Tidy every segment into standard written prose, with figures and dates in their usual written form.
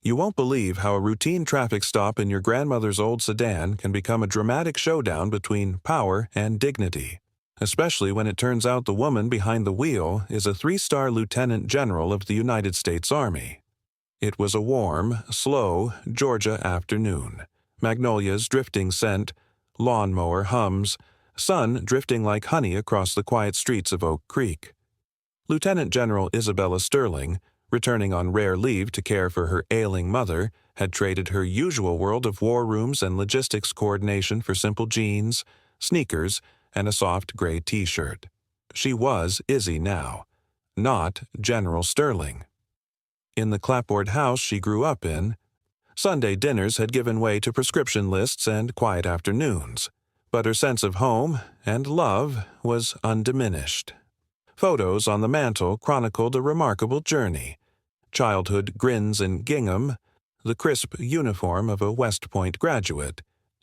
You won't believe how a routine traffic stop in your grandmother's old sedan can become a dramatic showdown between power and dignity, especially when it turns out the woman behind the wheel is a 3-star lieutenant general of the United States Army. It was a warm, slow Georgia afternoon. Magnolias drifting scent, lawnmower hums, sun drifting like honey across the quiet streets of Oak Creek. Lieutenant General Isabella Sterling, returning on rare leave to care for her ailing mother, had traded her usual world of war rooms and logistics coordination for simple jeans, sneakers, and a soft gray t-shirt. She was Izzy now, not General Sterling. In the clapboard house she grew up in, Sunday dinners had given way to prescription lists and quiet afternoons, but her sense of home and love was undiminished. Photos on the mantel chronicled a remarkable journey. Childhood grins in gingham, the crisp uniform of a West Point graduate,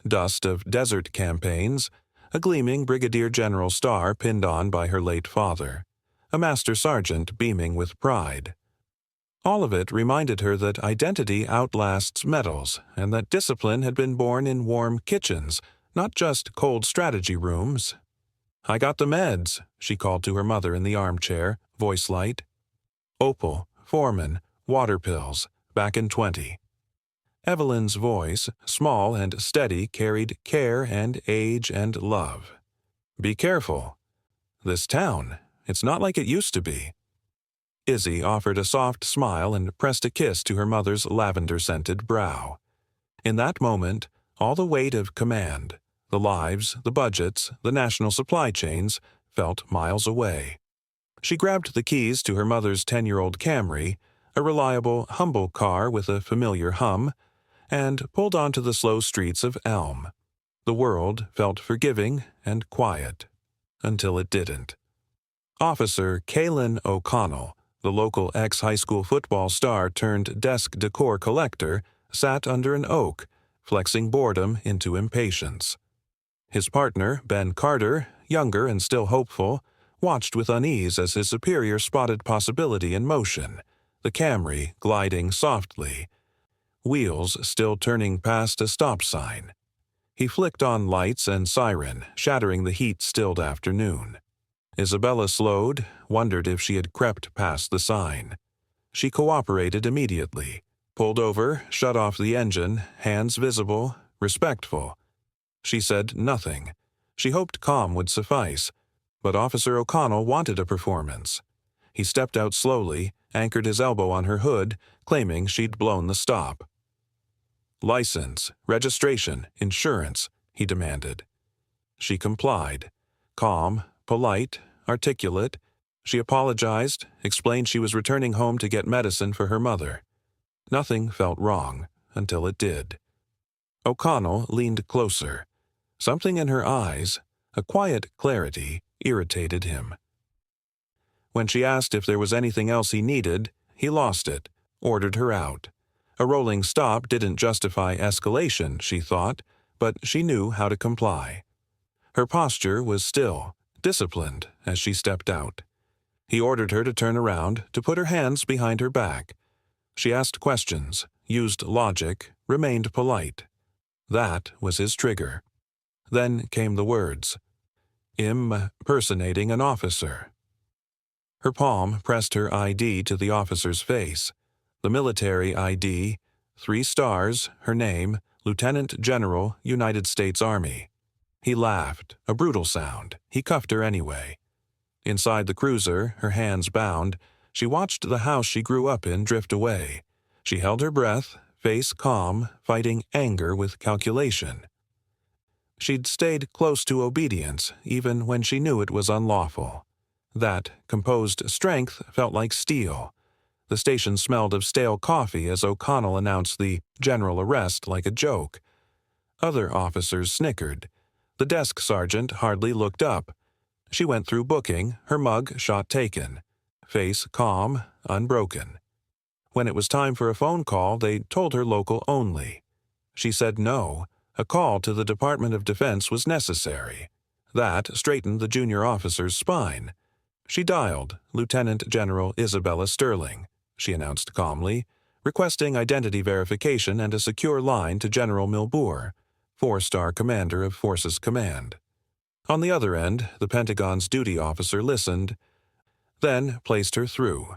dust of desert campaigns, a gleaming brigadier general star pinned on by her late father, a master sergeant beaming with pride. All of it reminded her that identity outlasts medals and that discipline had been born in warm kitchens, not just cold strategy rooms. "I got the meds," she called to her mother in the armchair, voice light. Opal, Foreman, water pills, back in 20. Evelyn's voice, small and steady, carried care and age and love. "Be careful. This town, it's not like it used to be." Izzy offered a soft smile and pressed a kiss to her mother's lavender-scented brow. In that moment, all the weight of command, the lives, the budgets, the national supply chains, felt miles away. She grabbed the keys to her mother's 10-year-old Camry, a reliable, humble car with a familiar hum, and pulled onto the slow streets of Elm. The world felt forgiving and quiet, until it didn't. Officer Kaylin O'Connell, the local ex-high school football star turned desk decor collector, sat under an oak, flexing boredom into impatience. His partner, Ben Carter, younger and still hopeful, watched with unease as his superior spotted possibility in motion, the Camry gliding softly, wheels still turning past a stop sign. He flicked on lights and siren, shattering the heat-stilled afternoon. Isabella slowed, wondered if she had crept past the sign. She cooperated immediately, pulled over, shut off the engine, hands visible, respectful. She said nothing. She hoped calm would suffice, but Officer O'Connell wanted a performance. He stepped out slowly, anchored his elbow on her hood, claiming she'd blown the stop. "License, registration, insurance," he demanded. She complied. Calm, polite, articulate, she apologized, explained she was returning home to get medicine for her mother. Nothing felt wrong, until it did. O'Connell leaned closer. Something in her eyes, a quiet clarity, irritated him. When she asked if there was anything else he needed, he lost it, ordered her out. A rolling stop didn't justify escalation, she thought, but she knew how to comply. Her posture was still, disciplined, as she stepped out. He ordered her to turn around, to put her hands behind her back. She asked questions, used logic, remained polite. That was his trigger. Then came the words. Impersonating an officer. Her palm pressed her ID to the officer's face. The military ID, 3 stars, her name, Lieutenant General, United States Army. He laughed, a brutal sound. He cuffed her anyway. Inside the cruiser, her hands bound, she watched the house she grew up in drift away. She held her breath, face calm, fighting anger with calculation. She'd stayed close to obedience, even when she knew it was unlawful. That composed strength felt like steel. The station smelled of stale coffee as O'Connell announced the general arrest like a joke. Other officers snickered. The desk sergeant hardly looked up. She went through booking, her mug shot taken. Face calm, unbroken. When it was time for a phone call, they told her local only. She said no. A call to the Department of Defense was necessary. That straightened the junior officer's spine. She dialed Lieutenant General Isabella Sterling, she announced calmly. requesting identity verification and a secure line to General Milbour, 4-star commander of Forces Command. On the other end, the Pentagon's duty officer listened, then placed her through.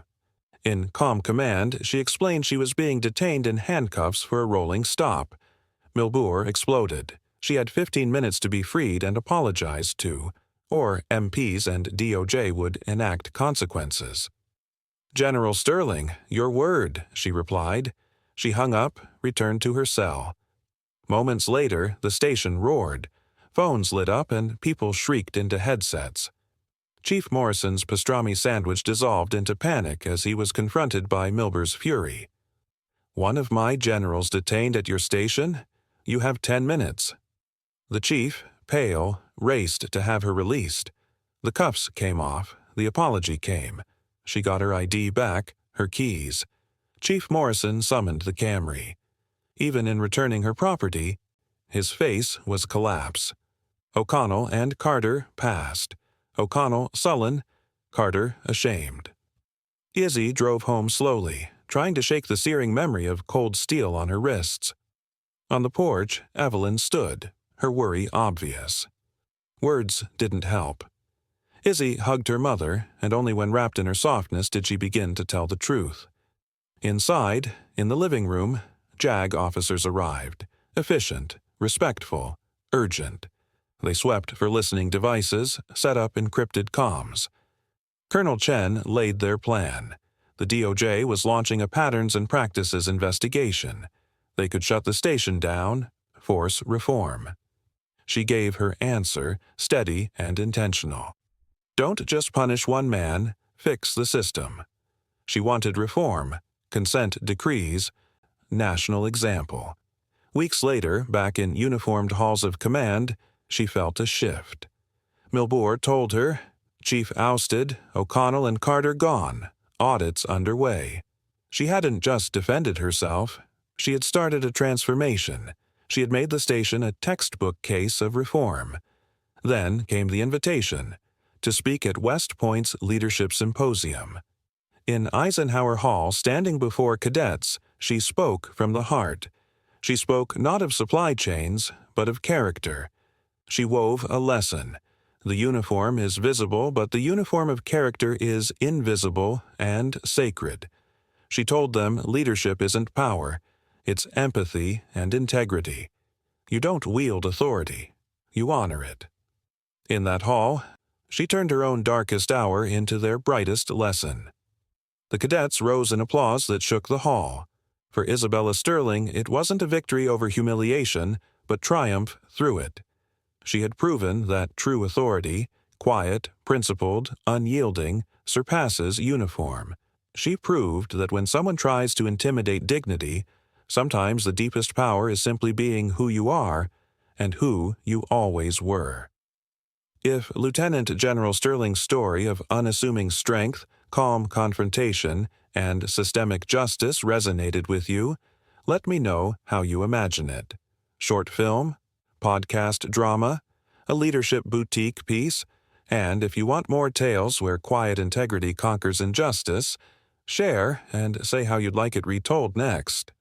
In calm command, she explained she was being detained in handcuffs for a rolling stop. Milbour exploded. She had 15 minutes to be freed and apologized to, or MPs and DOJ would enact consequences. "General Sterling, your word," she replied. She hung up, returned to her cell. Moments later, the station roared. Phones lit up and people shrieked into headsets. Chief Morrison's pastrami sandwich dissolved into panic as he was confronted by Milbour's fury. "One of my generals detained at your station? You have 10 minutes. The chief, pale, raced to have her released. The cuffs came off. The apology came. She got her ID back, her keys. Chief Morrison summoned the Camry. Even in returning her property, his face was collapse. O'Connell and Carter passed. O'Connell sullen, Carter ashamed. Izzy drove home slowly, trying to shake the searing memory of cold steel on her wrists. On the porch, Evelyn stood, her worry obvious. Words didn't help. Izzy hugged her mother, and only when wrapped in her softness did she begin to tell the truth. Inside, in the living room, JAG officers arrived, efficient, respectful, urgent. They swept for listening devices, set up encrypted comms. Colonel Chen laid their plan. The DOJ was launching a patterns and practices investigation. They could shut the station down, force reform. She gave her answer, steady and intentional. Don't just punish one man, fix the system. She wanted reform, consent decrees, national example. Weeks later, back in uniformed halls of command, she felt a shift. Milbour told her, Chief ousted, O'Connell and Carter gone, audits underway. She hadn't just defended herself. She had started a transformation. She had made the station a textbook case of reform. Then came the invitation to speak at West Point's Leadership Symposium. In Eisenhower Hall, standing before cadets, she spoke from the heart. She spoke not of supply chains, but of character. She wove a lesson. The uniform is visible, but the uniform of character is invisible and sacred. She told them leadership isn't power. It's empathy and integrity. You don't wield authority. You honor it. In that hall, she turned her own darkest hour into their brightest lesson. The cadets rose in applause that shook the hall. For Isabella Sterling, it wasn't a victory over humiliation, but triumph through it. She had proven that true authority, quiet, principled, unyielding, surpasses uniform. She proved that when someone tries to intimidate dignity, sometimes the deepest power is simply being who you are and who you always were. If Lieutenant General Sterling's story of unassuming strength, calm confrontation, and systemic justice resonated with you, let me know how you imagine it. Short film, podcast drama, a leadership boutique piece, and if you want more tales where quiet integrity conquers injustice, share and say how you'd like it retold next.